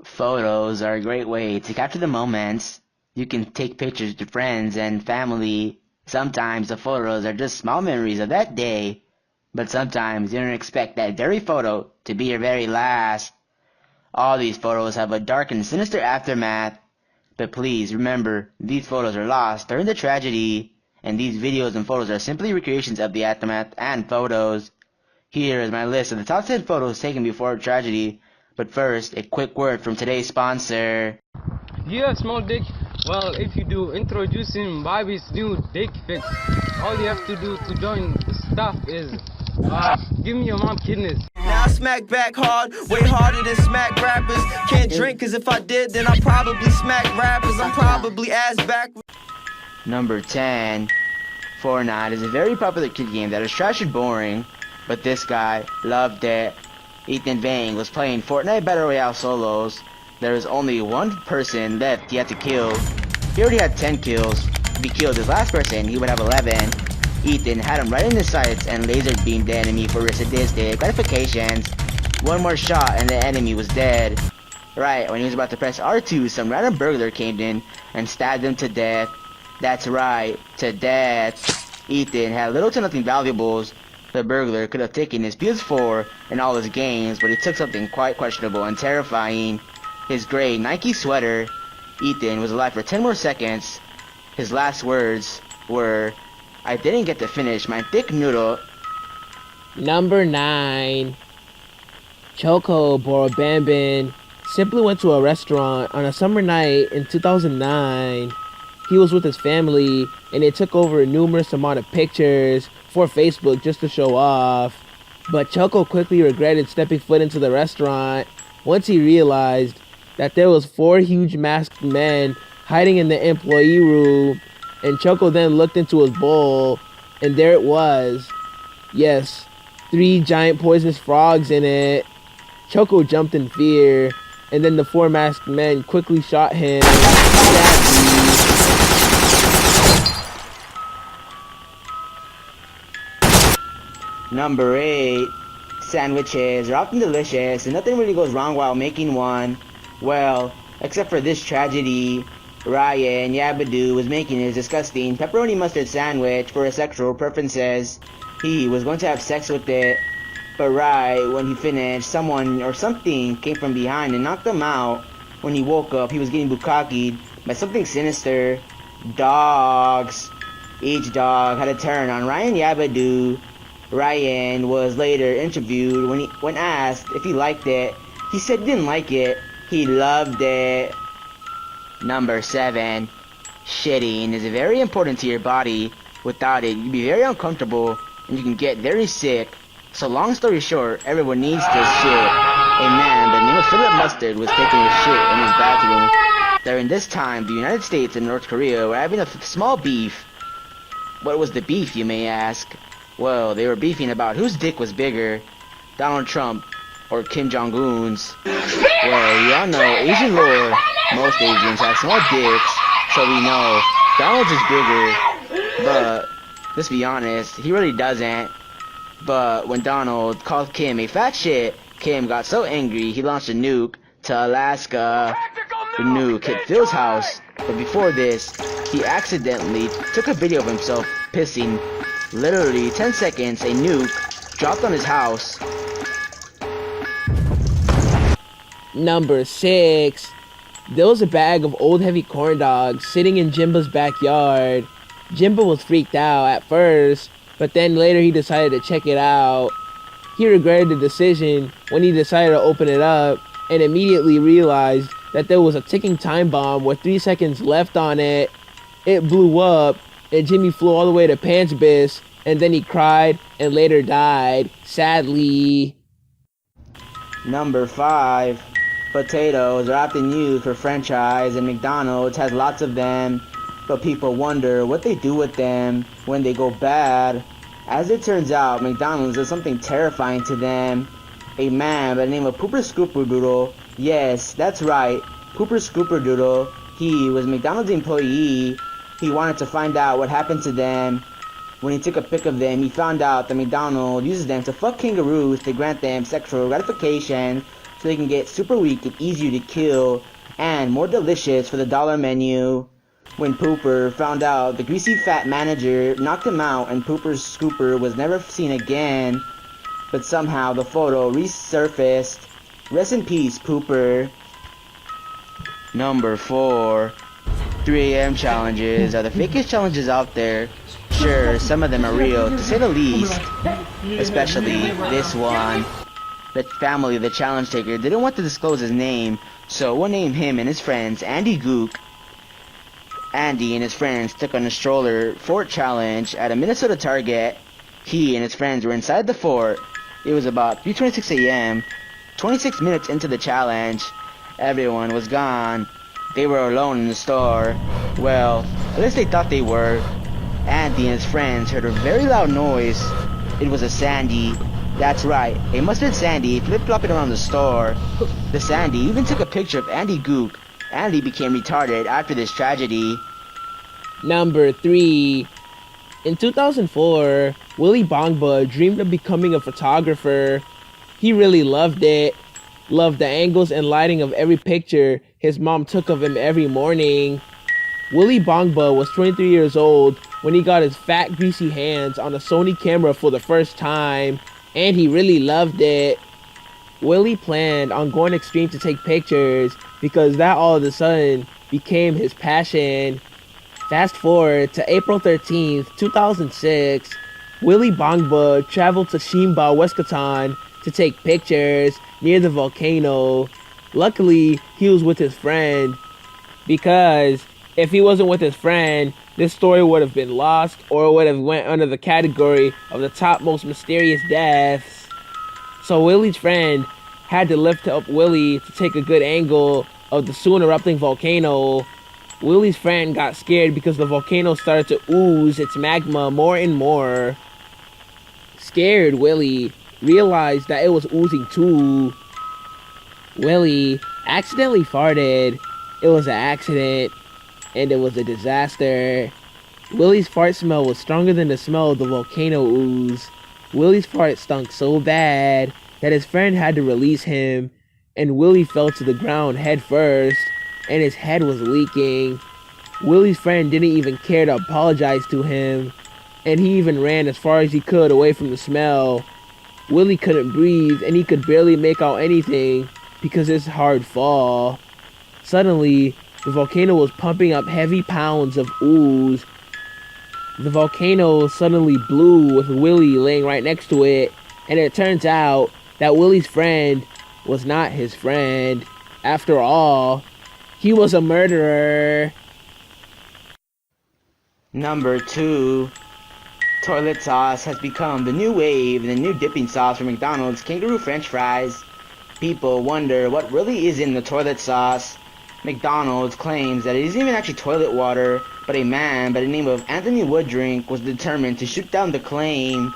Photos are a great way to capture the moments. You can take pictures to friends and family. Sometimes the photos are just small memories of that day, but sometimes you don't expect that very photo to be your very last. All these photos have a dark and sinister aftermath, but please remember, these photos are lost during the tragedy, and these videos and photos are simply recreations of the aftermath and photos. Here is my list of the top 10 photos taken before a tragedy, but first, a quick word from today's sponsor. Do you have small dick? Well, if you do, introducing Bobby's new dick fix. All you have to do to join the stuff is, give me your mom kidneys. Now I smack back hard, way harder than smack rappers. Can't drink, cause if I did, then I'd probably smack rappers. I'm probably ass backwards. Number 10. Fortnite is a very popular kid game that is trash and boring, but this guy loved it. Ethan Vang was playing Fortnite Battle Royale solos. There was only one person left he had to kill. He already had 10 kills. If he killed his last person, he would have 11. Ethan had him right in his sights and laser beamed the enemy for sadistic gratifications. One more shot and the enemy was dead. Right when he was about to press R2, some random burglar came in and stabbed him to death. That's right, to death. Ethan had little to nothing valuables. The burglar could have taken his PS4 and all his games, but he took something quite questionable and terrifying. His gray Nike sweater. Ethan was alive for 10 more seconds. His last words were, "I didn't get to finish my thick noodle." Number 9. Choco Borobambin simply went to a restaurant on a summer night in 2009. He was with his family, and they took over a numerous amount of pictures for Facebook just to show off. But Choco quickly regretted stepping foot into the restaurant once he realized that there was 4 huge masked men hiding in the employee room, and Choco then looked into his bowl, and there it was. Yes, 3 giant poisonous frogs in it. Choco jumped in fear, and then the 4 masked men quickly shot him. Number 8. Sandwiches are often delicious and nothing really goes wrong while making one. Well, except for this tragedy. Ryan Yabadoo was making his disgusting pepperoni mustard sandwich for his sexual preferences. He was going to have sex with it, but right when he finished, someone or something came from behind and knocked him out. When he woke up, he was getting bukkakied by something sinister. Dogs. Each dog had a turn on Ryan Yabadoo. Ryan was later interviewed when asked if he liked it. He said he didn't like it. He loved it. Number 7. Shitting is very important to your body. Without it, you'd be very uncomfortable and you can get very sick. So long story short, everyone needs to shit. A man by the name of Philip Mustard was taking a shit in his bathroom. During this time, the United States and North Korea were having a small beef. What was the beef, you may ask? Well, they were beefing about whose dick was bigger, Donald Trump or Kim Jong-un's. Well, you all know Asian lore. Most Asians have small dicks, so we know Donald's is bigger. But let's be honest, he really doesn't. But when Donald called Kim a fat shit, Kim got so angry he launched a nuke to Alaska. The nuke hit Phil's house, but before this, he accidentally took a video of himself pissing. Literally 10 seconds, a nuke dropped on his house. Number 6. There was a bag of old heavy corn dogs sitting in Jimbo's backyard. Jimbo was freaked out at first, but then later he decided to check it out. He regretted the decision when he decided to open it up and immediately realized that there was a ticking time bomb with 3 seconds left on it. It blew up and Jimmy flew all the way to Panchbis, and then he cried and later died, sadly. Number 5. Potatoes are often used for french fries, and McDonald's has lots of them, but people wonder what they do with them when they go bad. As it turns out, McDonald's does something terrifying to them. A man by the name of Pooper Scooper Doodle, yes, that's right, Pooper Scooper Doodle, he was a McDonald's employee. He wanted to find out what happened to them. When he took a pic of them, he found out that McDonald's uses them to fuck kangaroos to grant them sexual gratification. so they can get super weak and easier to kill and more delicious for the dollar menu. When Pooper found out, the greasy fat manager knocked him out and Pooper's scooper was never seen again, but somehow the photo resurfaced. Rest in peace, Pooper. Number 4. 3 a.m. challenges are the fakest challenges out there. Sure, some of them are real, to say the least. Especially this one. The family of the challenge taker didn't want to disclose his name, so we'll name him and his friends Andy Gook. Andy and his friends took on a stroller fort challenge at a Minnesota Target. He and his friends were inside the fort. It was about 3:26 a.m. 26 minutes into the challenge. Everyone was gone. They were alone in the store. Well, at least they thought they were. Andy and his friends heard a very loud noise. It was a Sandy. That's right, a mustard Sandy flip-flopping around the store. The Sandy even took a picture of Andy Gook. Andy became retarded after this tragedy. Number 3. In 2004, Willy Bongba dreamed of becoming a photographer. He really loved it. Loved the angles and lighting of every picture his mom took of him every morning. Willy Bongba was 23 years old when he got his fat, greasy hands on a Sony camera for the first time, and he really loved it. Willy planned on going extreme to take pictures because that all of a sudden became his passion. Fast forward to April 13th, 2006, Willy Bongba traveled to Shimba, Wisconsin to take pictures near the volcano. Luckily, he was with his friend, because if he wasn't with his friend, this story would have been lost or would have went under the category of the top most mysterious deaths. So Willy's friend had to lift up Willy to take a good angle of the soon erupting volcano. Willy's friend got scared because the volcano started to ooze its magma more and more. Scared Willy realized that it was oozing too. Willy accidentally farted. It was an accident, and it was a disaster. Willy's fart smell was stronger than the smell of the volcano ooze. Willy's fart stunk so bad that his friend had to release him, and Willy fell to the ground head first, and his head was leaking. Willy's friend didn't even care to apologize to him, and he even ran as far as he could away from the smell. Willy couldn't breathe, and he could barely make out anything because of his hard fall. Suddenly, the volcano was pumping up heavy pounds of ooze. The volcano suddenly blew with Willy laying right next to it, and it turns out that Willy's friend was not his friend. After all, he was a murderer. Number 2. Toilet sauce has become the new wave and the new dipping sauce for McDonald's kangaroo french fries. People wonder what really is in the toilet sauce. McDonald's claims that it isn't even actually toilet water, but a man by the name of Anthony Woodrink was determined to shoot down the claim.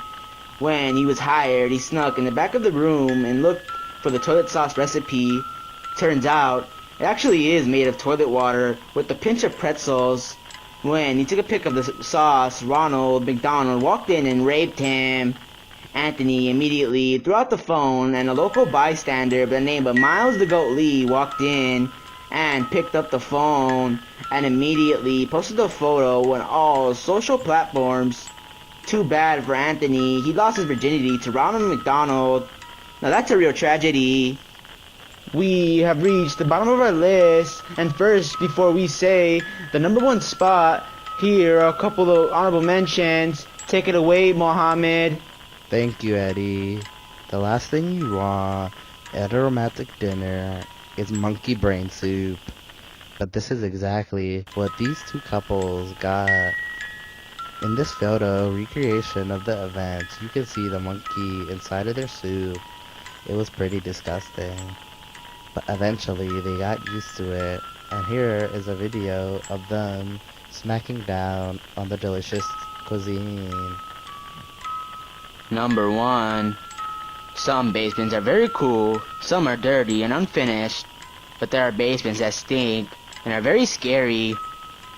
When he was hired, he snuck in the back of the room and looked for the toilet sauce recipe. Turns out, it actually is made of toilet water with a pinch of pretzels. When he took a pic of the sauce, Ronald McDonald walked in and raped him. Anthony immediately threw out the phone, and a local bystander by the name of Miles the Goat Lee walked in and picked up the phone and immediately posted the photo on all social platforms. Too bad for Anthony, he lost his virginity to Ronald McDonald. Now that's a real tragedy. We have reached the bottom of our list, and first, before we say the number 1 spot, here are a couple of honorable mentions. Take it away, Mohammed. Thank you, Eddie. The last thing you want at a romantic dinner is monkey brain soup. But this is exactly what these two couples got. In this photo recreation of the event, you can see the monkey inside of their soup. It was pretty disgusting. But eventually they got used to it, and here is a video of them smacking down on the delicious cuisine. Number 1. Some basements are very cool, some are dirty and unfinished, but there are basements that stink and are very scary,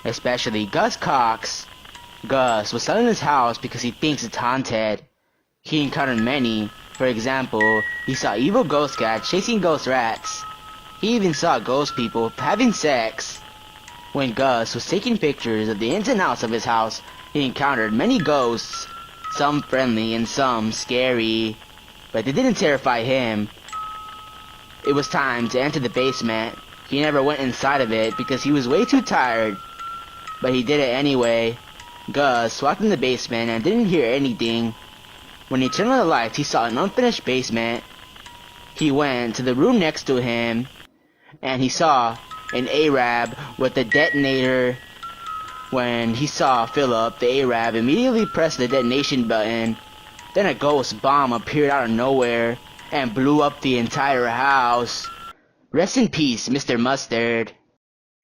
especially Gus Cox. Gus was selling his house because he thinks it's haunted. He encountered many, For example, he saw evil ghost cats chasing ghost rats. He even saw ghost people having sex. When Gus was taking pictures of the ins and outs of his house, he encountered many ghosts, some friendly and some scary, but they didn't terrify him. It was time to enter the basement. He never went inside of it because he was way too tired, but he did it anyway. Gus walked in the basement and didn't hear anything. When he turned on the lights, he saw an unfinished basement. He went to the room next to him, and he saw an Arab with a detonator. When he saw Philip, the Arab immediately pressed the detonation button. Then a ghost bomb appeared out of nowhere and blew up the entire house. Rest in peace, Mr. Mustard.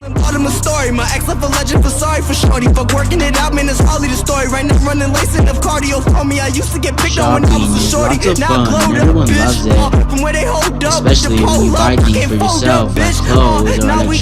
Bottom of story, my ex left a legend for sorry for shorty. Fuck working it out, man, it's hardly the story. Right now running lacing of cardio for me. I used to get picked on when I was a shorty. Lots of Now I'm fun, glowed everyone up, bitch. loves it. From where they hold up, Especially when you buy things for yourself, like clothes or electronics.